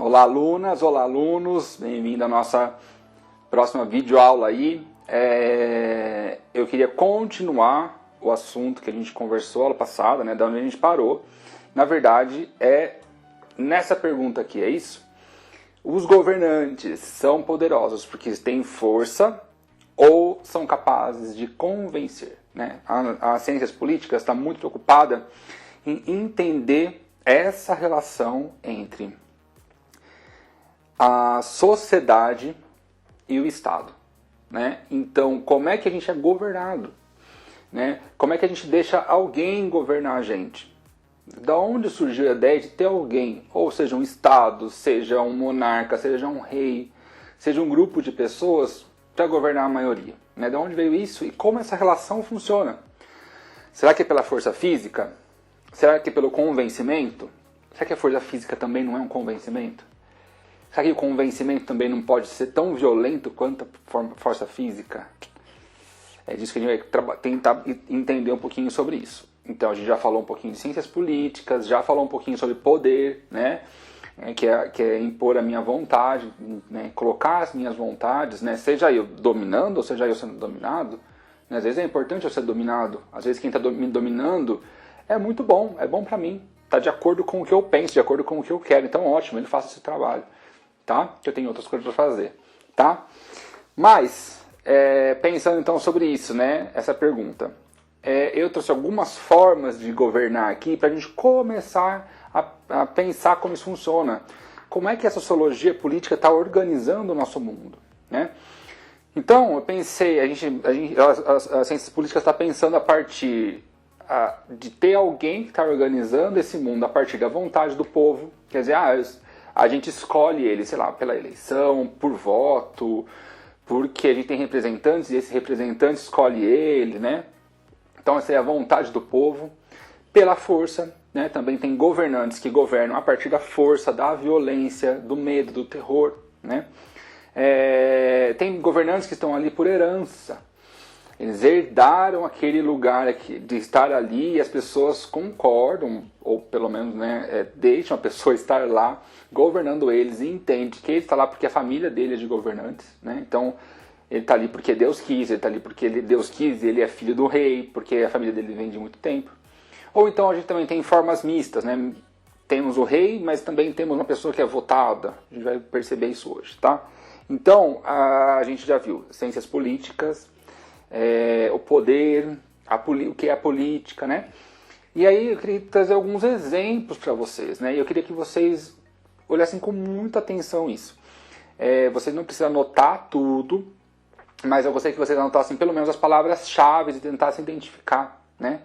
Olá alunas, olá alunos, bem-vindo à nossa próxima videoaula aí. Eu queria continuar o assunto que a gente conversou aula passada, né, da onde a gente parou. Na verdade, é nessa pergunta aqui, é isso? Os governantes são poderosos porque têm força ou são capazes de convencer? Né? As ciências políticas está muito preocupada em entender essa relação entre a sociedade e o Estado. Né? Então, como é que a gente é governado? Né? Como é que a gente deixa alguém governar a gente? Da onde surgiu a ideia de ter alguém, ou seja, um Estado, seja um monarca, seja um rei, seja um grupo de pessoas para governar a maioria? Né? Da onde veio isso e como essa relação funciona? Será que é pela força física? Será que é pelo convencimento? Será que a força física também não é um convencimento? Será que o convencimento também não pode ser tão violento quanto a força física? É disso que a gente vai tentar entender um pouquinho sobre isso. Então a gente já falou um pouquinho de ciências políticas, já falou um pouquinho sobre poder, né? Que é impor a minha vontade, né? Colocar as minhas vontades, né? Seja eu dominando ou seja eu sendo dominado. Né? Às vezes é importante eu ser dominado, às vezes quem está me dominando é muito bom, é bom para mim. Está de acordo com o que eu penso, de acordo com o que eu quero. Então ótimo, ele faça esse trabalho. Tá? Que eu tenho outras coisas para fazer, tá? Mas, pensando então sobre isso, né? Essa pergunta. Eu trouxe algumas formas de governar aqui para a gente começar a pensar como isso funciona. Como é que a sociologia política está organizando o nosso mundo, né? Então, eu pensei, as ciências políticas está pensando a partir de ter alguém que está organizando esse mundo a partir da vontade do povo. Quer dizer, a gente escolhe ele, sei lá, pela eleição, por voto, porque a gente tem representantes e esse representante escolhe ele, né? Então essa é a vontade do povo. Pela força, né? Também tem governantes que governam a partir da força, da violência, do medo, do terror, né? Tem governantes que estão ali por herança. Eles herdaram aquele lugar aqui, de estar ali e as pessoas concordam, ou pelo menos deixam a pessoa estar lá, governando eles e entende que ele está lá porque a família dele é de governantes. Né? Então, ele está ali porque Deus quis, ele está ali porque Deus quis e ele é filho do rei, porque a família dele vem de muito tempo. Ou então a gente também tem formas mistas, né? Temos o rei, mas também temos uma pessoa que é votada. A gente vai perceber isso hoje, tá? Então, a gente já viu ciências políticas, o poder, o que é a política, né? E aí eu queria trazer alguns exemplos para vocês, né? E eu queria que vocês olhassem com muita atenção isso. Vocês não precisam anotar tudo, mas eu gostaria que vocês anotassem pelo menos as palavras-chave e tentassem identificar, né?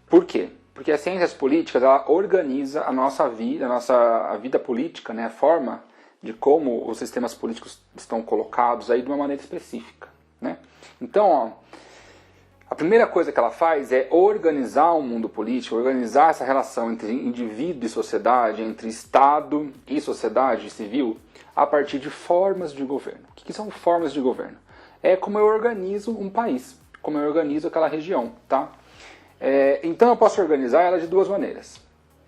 Por quê? Porque as ciências políticas, ela organiza a nossa vida, a vida política, né? A forma de como os sistemas políticos estão colocados aí de uma maneira específica. Né? Então, ó, a primeira coisa que ela faz é organizar o mundo político, organizar essa relação entre indivíduo e sociedade, entre Estado e sociedade civil, a partir de formas de governo. O que são formas de governo? É como eu organizo um país, como eu organizo aquela região. Tá? Então eu posso organizar ela de duas maneiras.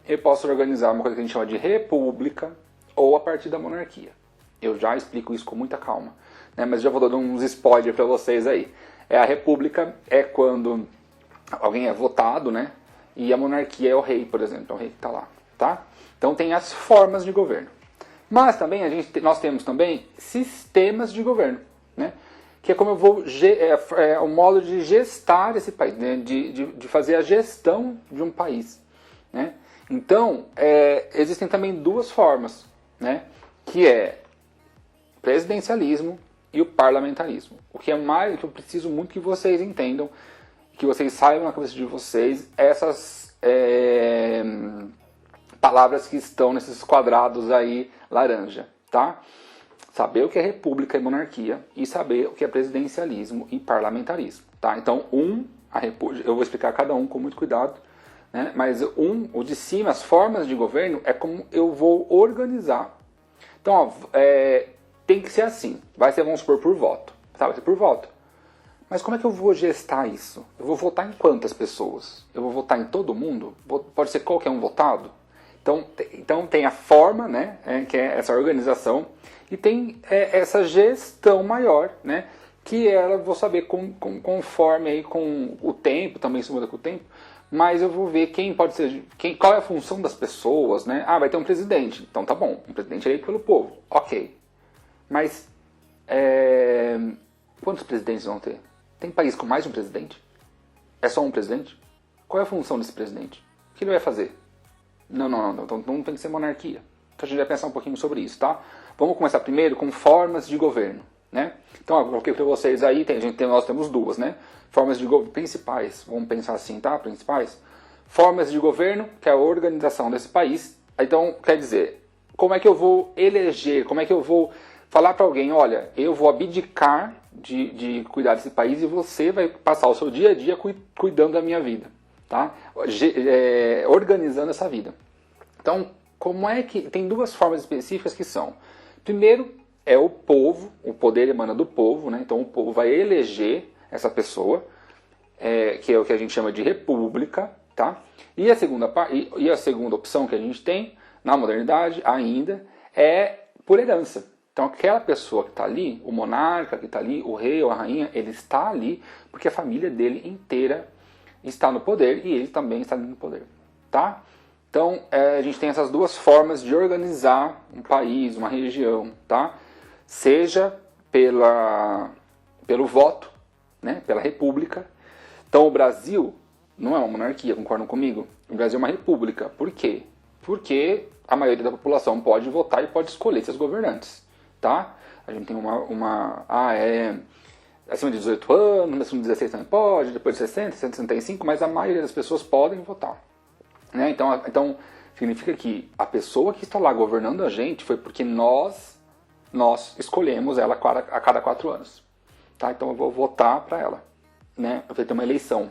Eu posso organizar uma coisa que a gente chama de república ou a partir da monarquia. Eu já explico isso com muita calma. Mas já vou dar uns spoilers para vocês aí. A república é quando alguém é votado, né? E a monarquia é o rei, por exemplo. É o rei que está lá. Tá? Então tem as formas de governo. Mas também nós temos também sistemas de governo. Né? Que é como eu vou... o modo de gestar esse país. Né? De fazer a gestão de um país. Né? Então, existem também duas formas. Né? Que é presidencialismo e o parlamentarismo. O que é mais que eu preciso muito que vocês entendam, que vocês saibam na cabeça de vocês essas palavras que estão nesses quadrados aí laranja, tá? Saber o que é república e monarquia e saber o que é presidencialismo e parlamentarismo, tá? Então, eu vou explicar cada um com muito cuidado, né? Mas o de cima, as formas de governo, é como eu vou organizar. Então, ó, tem que ser assim. Vai ser, vamos supor, por voto. Tá? Vai ser por voto. Mas como é que eu vou gestar isso? Eu vou votar em quantas pessoas? Eu vou votar em todo mundo? Pode ser qualquer um votado? Então tem a forma, né, que é essa organização, e tem essa gestão maior, né, que ela vou saber conforme aí com o tempo, também se muda com o tempo, mas eu vou ver quem pode ser, qual é a função das pessoas, né? Ah, vai ter um presidente, então tá bom, um presidente eleito pelo povo, ok. Mas quantos presidentes vão ter? Tem país com mais de um presidente? É só um presidente? Qual é a função desse presidente? O que ele vai fazer? Não, então não tem que ser monarquia. Então a gente vai pensar um pouquinho sobre isso, tá? Vamos começar primeiro com formas de governo, né? Então eu coloquei para vocês aí, nós temos duas, né? Formas de governo principais, vamos pensar assim, tá? Principais. Formas de governo, que é a organização desse país. Então, quer dizer, como é que eu vou eleger, como é que eu vou falar para alguém, olha, eu vou abdicar de cuidar desse país e você vai passar o seu dia a dia cuidando da minha vida, tá? Organizando essa vida. Então, como é que... Tem duas formas específicas que são... Primeiro, é o povo, o poder emana do povo, né? Então o povo vai eleger essa pessoa, que é o que a gente chama de república, tá? E a segunda opção que a gente tem, na modernidade ainda, é por herança. Então aquela pessoa que está ali, o monarca que está ali, o rei ou a rainha, ele está ali porque a família dele inteira está no poder e ele também está no poder, tá? Então a gente tem essas duas formas de organizar um país, uma região, tá? Seja pelo voto, né? Pela república. Então o Brasil não é uma monarquia, concordam comigo? O Brasil é uma república. Por quê? Porque a maioria da população pode votar e pode escolher seus governantes, tá? A gente tem acima de 18 anos, acima de 16 também pode, depois de 60, 65, mas a maioria das pessoas podem votar, né? Então significa que a pessoa que está lá governando a gente foi porque nós escolhemos ela a cada 4 anos, tá? Então eu vou votar para ela, né? Vai ter uma eleição.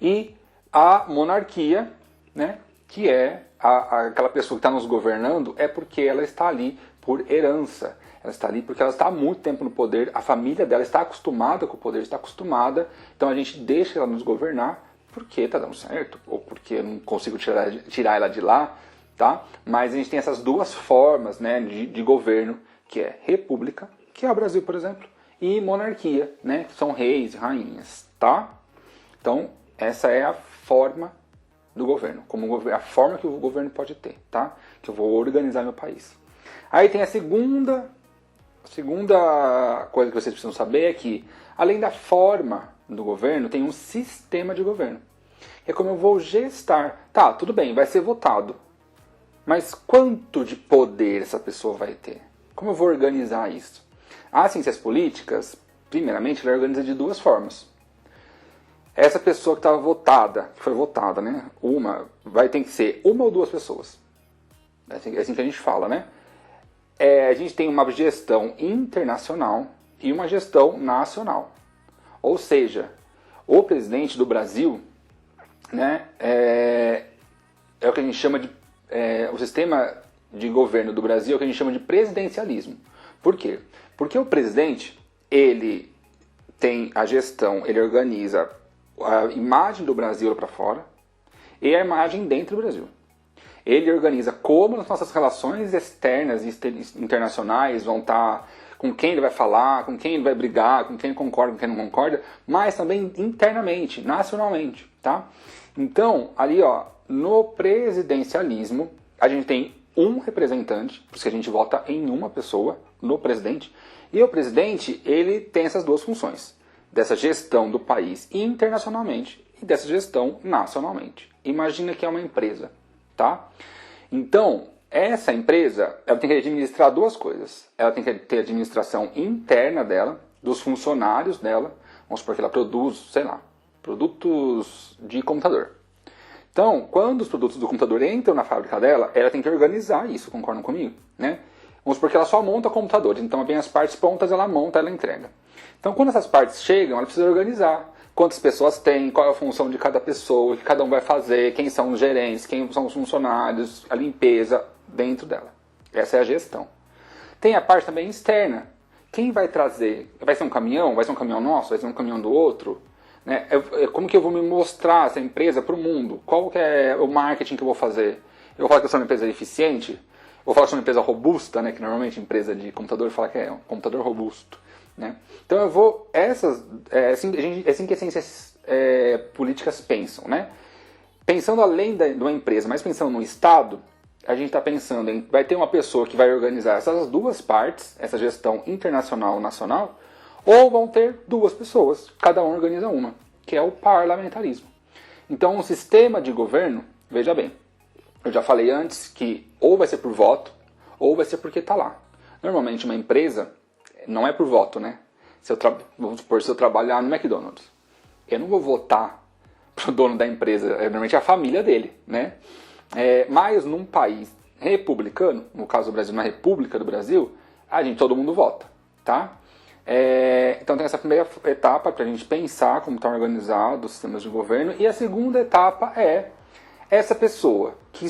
E a monarquia, né? Que é aquela pessoa que está nos governando, é porque ela está ali por herança. Ela está ali porque ela está há muito tempo no poder, a família dela está acostumada com o poder, está acostumada, então a gente deixa ela nos governar porque está dando certo, ou porque eu não consigo tirar ela de lá, tá? Mas a gente tem essas duas formas, né, de governo, que é república, que é o Brasil, por exemplo, e monarquia, né, que são reis e rainhas, tá? Então, essa é a forma do governo, a forma que o governo pode ter, tá? Que eu vou organizar meu país. Aí tem a segunda coisa que vocês precisam saber é que, além da forma do governo, tem um sistema de governo. É como eu vou gestar. Tá, tudo bem, vai ser votado. Mas quanto de poder essa pessoa vai ter? Como eu vou organizar isso? As ciências políticas, primeiramente, ela organiza de duas formas. Essa pessoa que foi votada, né? Vai ter que ser uma ou duas pessoas. É assim que a gente fala, né? A gente tem uma gestão internacional e uma gestão nacional. Ou seja, o presidente do Brasil, né, é o que a gente chama de... o sistema de governo do Brasil é o que a gente chama de presidencialismo. Por quê? Porque o presidente, ele tem a gestão, ele organiza a imagem do Brasil para fora e a imagem dentro do Brasil. Ele organiza como as nossas relações externas e internacionais vão estar, com quem ele vai falar, com quem ele vai brigar, com quem ele concorda, com quem não concorda, mas também internamente, nacionalmente, tá? Então, ali, ó, no presidencialismo, a gente tem um representante, por isso que a gente vota em uma pessoa, no presidente, e o presidente, ele tem essas duas funções, dessa gestão do país internacionalmente e dessa gestão nacionalmente. Imagina que é uma empresa, tá? Então, essa empresa, ela tem que administrar duas coisas. Ela tem que ter a administração interna dela, dos funcionários dela. Vamos supor que ela produz, sei lá, produtos de computador. Então, quando os produtos do computador entram na fábrica dela, ela tem que organizar isso, concordam comigo? Né? Vamos supor que ela só monta computadores, então vem as partes prontas, ela monta, ela entrega. Então, quando essas partes chegam, ela precisa organizar. Quantas pessoas tem, qual é a função de cada pessoa, o que cada um vai fazer, quem são os gerentes, quem são os funcionários, a limpeza dentro dela. Essa é a gestão. Tem a parte também externa. Quem vai trazer? Vai ser um caminhão? Vai ser um caminhão nosso? Vai ser um caminhão do outro? Né? Como que eu vou me mostrar essa empresa para o mundo? Qual que é o marketing que eu vou fazer? Eu vou falar que eu sou uma empresa eficiente? Eu vou falar que eu sou uma empresa robusta, né? Que normalmente empresa de computador fala que é um computador robusto, né? Então eu vou... É assim que as ciências políticas pensam, né? Pensando além de uma empresa, mas pensando no Estado, a gente está pensando em... Vai ter uma pessoa que vai organizar essas duas partes, essa gestão internacional e nacional, ou vão ter duas pessoas, cada um organiza uma, que é o parlamentarismo. Então, um sistema de governo, veja bem, eu já falei antes que ou vai ser por voto, ou vai ser porque está lá. Normalmente uma empresa não é por voto, né? Vamos supor, se eu trabalhar no McDonald's, eu não vou votar pro dono da empresa, normalmente é a família dele, né? Mas num país republicano, no caso do Brasil, na República do Brasil, todo mundo vota, tá? Então tem essa primeira etapa para a gente pensar como estão organizados os sistemas de governo, e a segunda etapa é essa pessoa que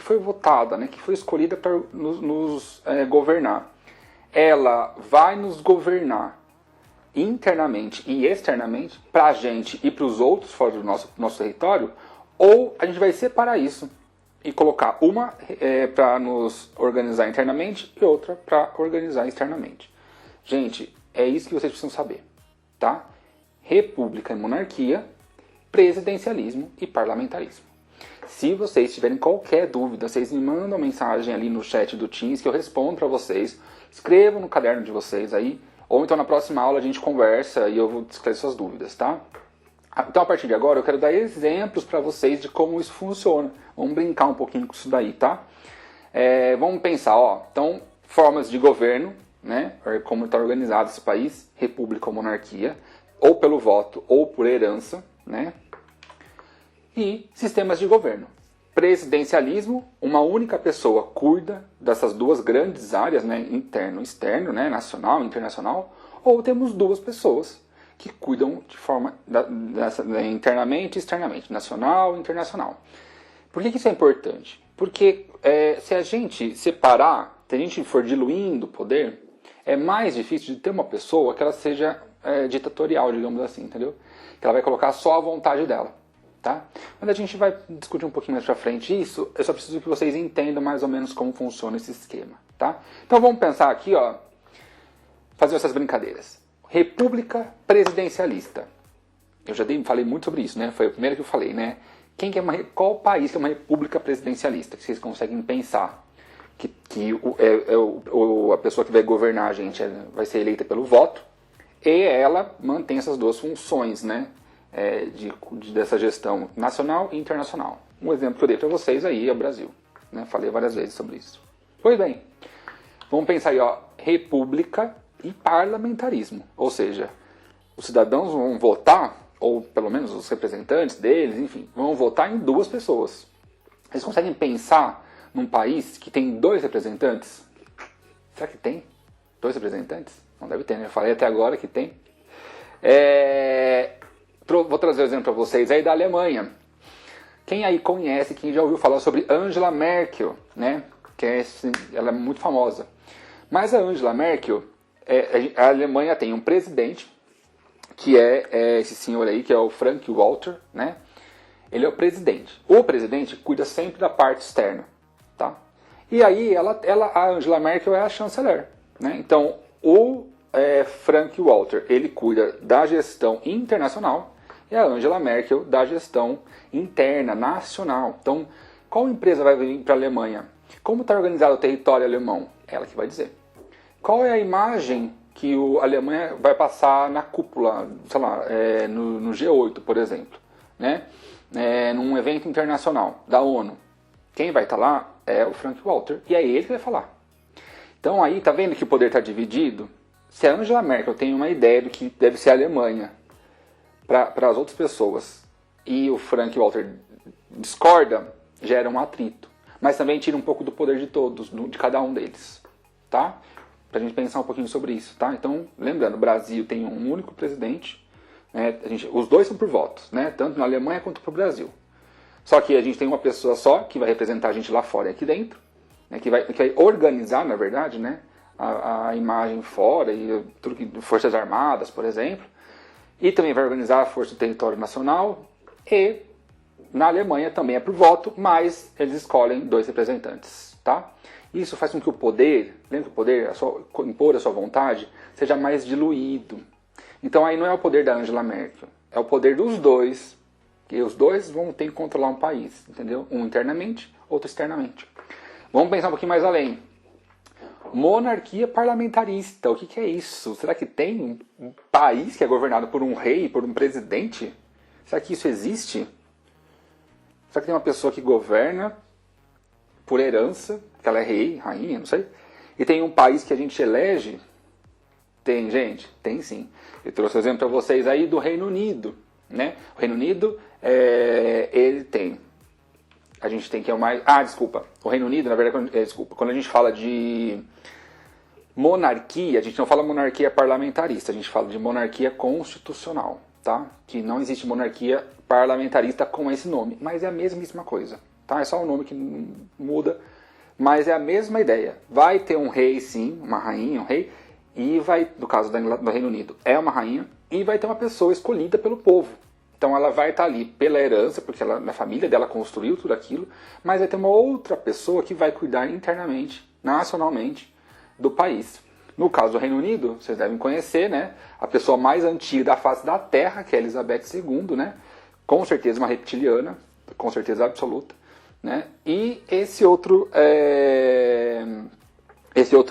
foi votada, né, que foi escolhida para nos governar. Ela vai nos governar internamente e externamente para a gente e para os outros fora do nosso território, ou a gente vai separar isso e colocar uma para nos organizar internamente e outra para organizar externamente. Gente, é isso que vocês precisam saber, tá? República e monarquia, presidencialismo e parlamentarismo. Se vocês tiverem qualquer dúvida, vocês me mandam uma mensagem ali no chat do Teams que eu respondo para vocês. Escrevam no caderno de vocês aí, ou então na próxima aula a gente conversa e eu vou esclarecer suas dúvidas, tá? Então a partir de agora eu quero dar exemplos para vocês de como isso funciona. Vamos brincar um pouquinho com isso daí, tá? Vamos pensar, então, formas de governo, né? Como está organizado esse país, república ou monarquia, ou pelo voto ou por herança, né? E sistemas de governo. Presidencialismo, uma única pessoa cuida dessas duas grandes áreas, né? Interno e externo, né? Nacional e internacional, ou temos duas pessoas que cuidam de forma internamente e externamente, nacional e internacional. Por que isso é importante? Porque se a gente separar, se a gente for diluindo o poder, é mais difícil de ter uma pessoa que ela seja ditatorial, digamos assim, entendeu? Que ela vai colocar só a vontade dela, tá? Mas a gente vai discutir um pouquinho mais pra frente isso, eu só preciso que vocês entendam mais ou menos como funciona esse esquema, tá? Então vamos pensar aqui, fazer essas brincadeiras. República presidencialista. Eu já falei muito sobre isso, né? Foi o primeiro que eu falei, né? Qual país que é uma república presidencialista? Que vocês conseguem pensar que a pessoa que vai governar a gente vai ser eleita pelo voto e ela mantém essas duas funções, né? Dessa gestão nacional e internacional. Um exemplo que eu dei para vocês aí é o Brasil, né? Falei várias vezes sobre isso. Pois bem, vamos pensar aí, república e parlamentarismo. Ou seja, os cidadãos vão votar, ou pelo menos os representantes deles, enfim, vão votar em duas pessoas. Vocês conseguem pensar num país que tem dois representantes? Será que tem? Dois representantes? Não deve ter, né? Eu falei até agora que tem. Vou trazer um exemplo para vocês aí da Alemanha. Quem aí conhece, quem já ouviu falar sobre Angela Merkel, né? Ela é muito famosa. Mas a Angela Merkel, a Alemanha tem um presidente, que é esse senhor aí, que é o Frank-Walter, né? Ele é o presidente. O presidente cuida sempre da parte externa, tá? E aí a Angela Merkel é a chanceler, né? Então o Frank-Walter, ele cuida da gestão internacional e a Angela Merkel da gestão interna, nacional. Então, qual empresa vai vir para a Alemanha? Como está organizado o território alemão? Ela que vai dizer. Qual é a imagem que a Alemanha vai passar na cúpula, sei lá, no G8, por exemplo, né? Num evento internacional da ONU? Quem vai estar lá é o Frank-Walter e é ele que vai falar. Então aí, tá vendo que o poder está dividido? Se a Angela Merkel tem uma ideia do que deve ser a Alemanha para as outras pessoas e o Frank-Walter discorda, gera um atrito. Mas também tira um pouco do poder de todos, de cada um deles, tá? Pra gente pensar um pouquinho sobre isso, tá? Então, lembrando, o Brasil tem um único presidente, né? Os dois são por votos, né? Tanto na Alemanha quanto pro Brasil. Só que a gente tem uma pessoa só que vai representar a gente lá fora e aqui dentro, né? Que vai organizar, na verdade, né? A imagem fora e tudo que Forças Armadas, por exemplo, e também vai organizar a Força do Território Nacional e Na Alemanha também é por voto, mas eles escolhem 2 representantes, tá? Isso faz com que o poder, lembra que o poder, impor a sua vontade, seja mais diluído. Então aí não é o poder da Angela Merkel, é o poder dos dois, que os dois vão ter que controlar um país, entendeu? Um internamente, outro externamente. Vamos pensar um pouquinho mais além. Monarquia parlamentarista, o que é isso? Será que tem um país que é governado por um rei, por um presidente? Será que isso existe? Será que tem uma pessoa que governa por herança, que ela é rei, rainha, não sei? E tem um país que a gente elege? Tem, gente? Tem sim. Eu trouxe um exemplo para vocês aí do Reino Unido, né? O Reino Unido, ele tem... A gente tem que é o mais... desculpa. O Reino Unido, na verdade, quando a gente fala de monarquia, a gente não fala monarquia parlamentarista, a gente fala de monarquia constitucional, tá? Que não existe monarquia parlamentarista com esse nome, mas é a mesmíssima coisa, tá? É só o nome que muda, mas é a mesma ideia. Vai ter um rei, sim, uma rainha, um rei, e vai, no caso do Reino Unido, é uma rainha, e vai ter uma pessoa escolhida pelo povo. Então ela vai estar ali pela herança, porque a família dela construiu tudo aquilo, mas vai ter uma outra pessoa que vai cuidar internamente, nacionalmente, do país. No caso do Reino Unido, vocês devem conhecer, né? A pessoa mais antiga da face da Terra, que é Elizabeth II, né? Com certeza uma reptiliana, com certeza absoluta, né? E esse outro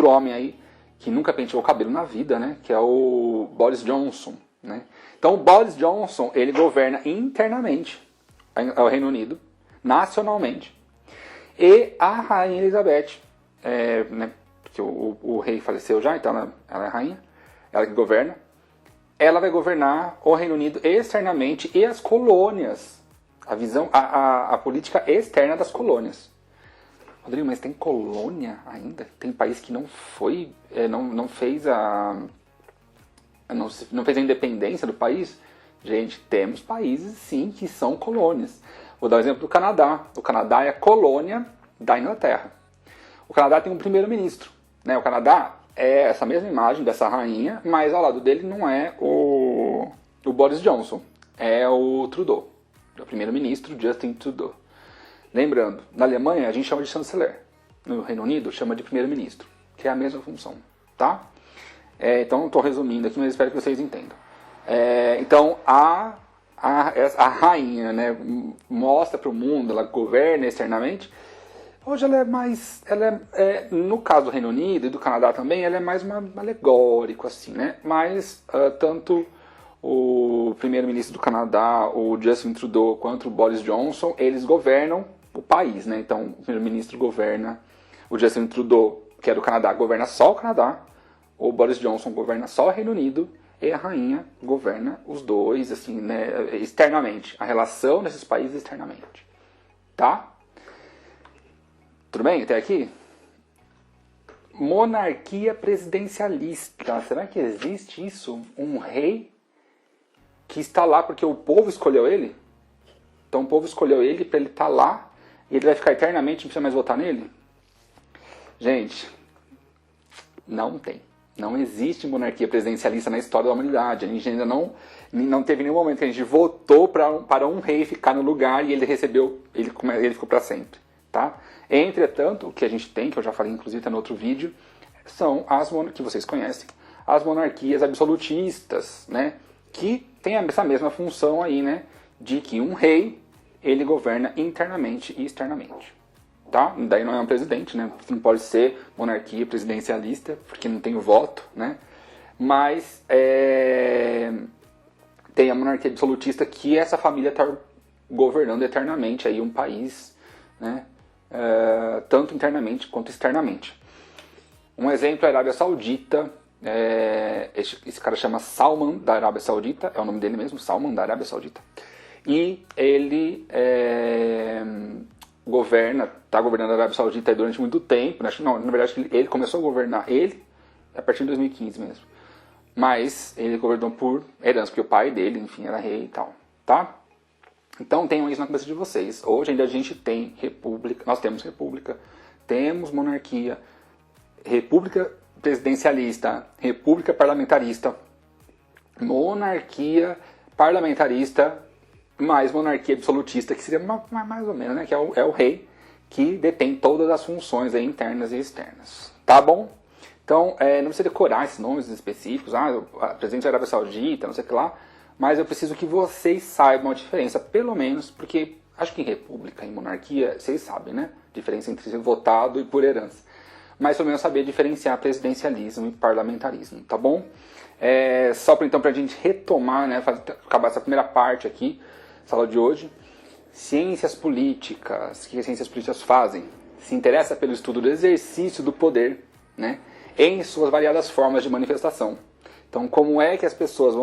homem aí, que nunca penteou o cabelo na vida, né? Que é o Boris Johnson, né? Então o Boris Johnson, ele governa internamente o Reino Unido, nacionalmente. E a Rainha Elizabeth, né, que o rei faleceu já, então ela é a rainha, ela que governa. Ela vai governar o Reino Unido externamente e as colônias. A política externa das colônias. Rodrigo, mas tem colônia ainda? Tem país que não foi, não fez não fez a independência do país? Gente, temos países sim que são colônias. Vou dar o exemplo do Canadá. O Canadá é colônia da Inglaterra. O Canadá tem um primeiro-ministro, né? O Canadá é essa mesma imagem dessa rainha, mas ao lado dele não é o Boris Johnson, é o Trudeau, o primeiro-ministro Justin Trudeau. Lembrando, na Alemanha a gente chama de chanceler, no Reino Unido chama de primeiro-ministro, que é a mesma função, tá? Então estou resumindo aqui, mas espero que vocês entendam. Então a rainha, né, mostra para o mundo, ela governa externamente. Hoje ela é mais, no caso do Reino Unido e do Canadá também, ela é mais alegórico assim, né? Mas tanto o primeiro-ministro do Canadá, o Justin Trudeau, quanto o Boris Johnson, eles governam o país, né? Então o primeiro-ministro governa, o Justin Trudeau, que é do Canadá, governa só o Canadá. O Boris Johnson governa só o Reino Unido e a rainha governa os dois, assim, né, externamente. A relação desses países externamente. Tá? Tudo bem até aqui? Monarquia presidencialista. Será que existe isso? Um rei que está lá porque o povo escolheu ele? Então o povo escolheu ele para ele estar lá e ele vai ficar eternamente, não precisa mais votar nele? Gente, não tem. Não existe monarquia presidencialista na história da humanidade. A gente ainda não teve nenhum momento que a gente votou para um rei ficar no lugar e ele ficou para sempre. Tá? Entretanto, o que a gente tem, que eu já falei inclusive no outro vídeo, são que vocês conhecem, as monarquias absolutistas, né? Que tem essa mesma função aí, né? De que um rei, ele governa internamente e externamente. Tá? Daí não é um presidente, né? Não pode ser monarquia presidencialista, porque não tem o voto, né? Mas tem a monarquia absolutista, que essa família está governando eternamente aí um país, né? Tanto internamente quanto externamente. Um exemplo é a Arábia Saudita. Esse cara chama Salman da Arábia Saudita, é o nome dele mesmo, Salman da Arábia Saudita. E ele está governando a Arábia Saudita durante muito tempo. Não, na verdade, ele começou a governar a partir de 2015 mesmo. Mas ele governou por herança, porque o pai dele, enfim, era rei e tal. Tá? Então tenham isso na cabeça de vocês. Hoje ainda a gente tem república, nós temos república, temos monarquia, república presidencialista, república parlamentarista, monarquia parlamentarista, mais monarquia absolutista, que seria mais ou menos, né? Que é o rei que detém todas as funções aí, internas e externas. Tá bom? Então, não precisa decorar esses nomes específicos, presidente da Arábia Saudita, não sei o que lá, mas eu preciso que vocês saibam a diferença, pelo menos, porque acho que em república, em monarquia, vocês sabem, né? Diferença entre ser votado e por herança. Mas pelo menos saber diferenciar presidencialismo e parlamentarismo, tá bom? Só para a gente retomar, né, acabar essa primeira parte aqui, sala de hoje. Ciências políticas. O que as ciências políticas fazem? Se interessa pelo estudo do exercício do poder, né, em suas variadas formas de manifestação. Então, como é que as pessoas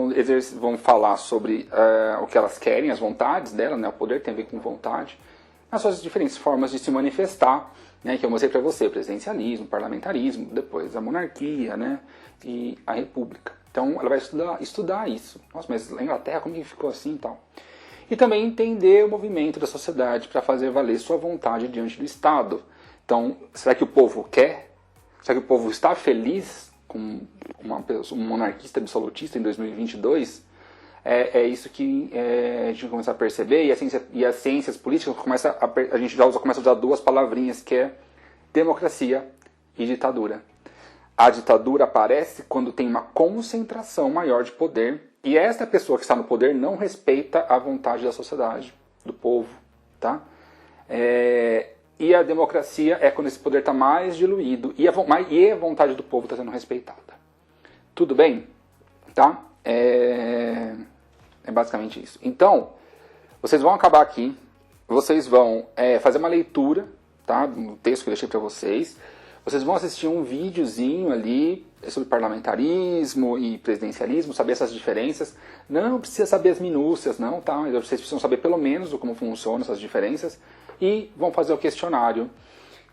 vão falar sobre o que elas querem, as vontades delas, né, o poder tem a ver com vontade, nas suas diferentes formas de se manifestar, né, que eu mostrei para você, presidencialismo, parlamentarismo, depois a monarquia, né, e a república. Então ela vai estudar isso. Nossa, mas na Inglaterra como que ficou assim e tal? E também entender o movimento da sociedade para fazer valer sua vontade diante do Estado. Então, será que o povo quer? Será que o povo está feliz com um monarquista absolutista em 2022? É isso que a gente começa a perceber, e as ciências políticas a gente já começa a usar duas palavrinhas, que é democracia e ditadura. A ditadura aparece quando tem uma concentração maior de poder, e esta pessoa que está no poder não respeita a vontade da sociedade, do povo, tá? E a democracia é quando esse poder está mais diluído e a vontade do povo está sendo respeitada. Tudo bem? Tá? É basicamente isso. Então, vocês vão acabar aqui, vocês vão fazer uma leitura, tá, no texto que eu deixei para vocês. Vocês vão assistir um videozinho ali sobre parlamentarismo e presidencialismo, saber essas diferenças. Não precisa saber as minúcias, não, tá? Vocês precisam saber pelo menos como funcionam essas diferenças. E vão fazer o questionário,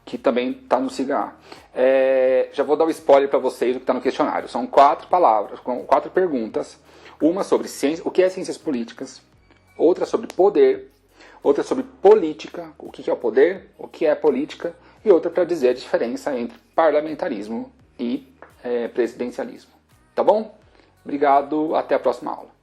que também está no SIGA. Já vou dar o spoiler para vocês do que está no questionário. São 4 palavras, com 4 perguntas. Uma sobre ciência, o que é ciências políticas. Outra sobre poder. Outra sobre política, o que é o poder, o que é política. E outra para dizer a diferença entre parlamentarismo e presidencialismo. Tá bom? Obrigado, até a próxima aula.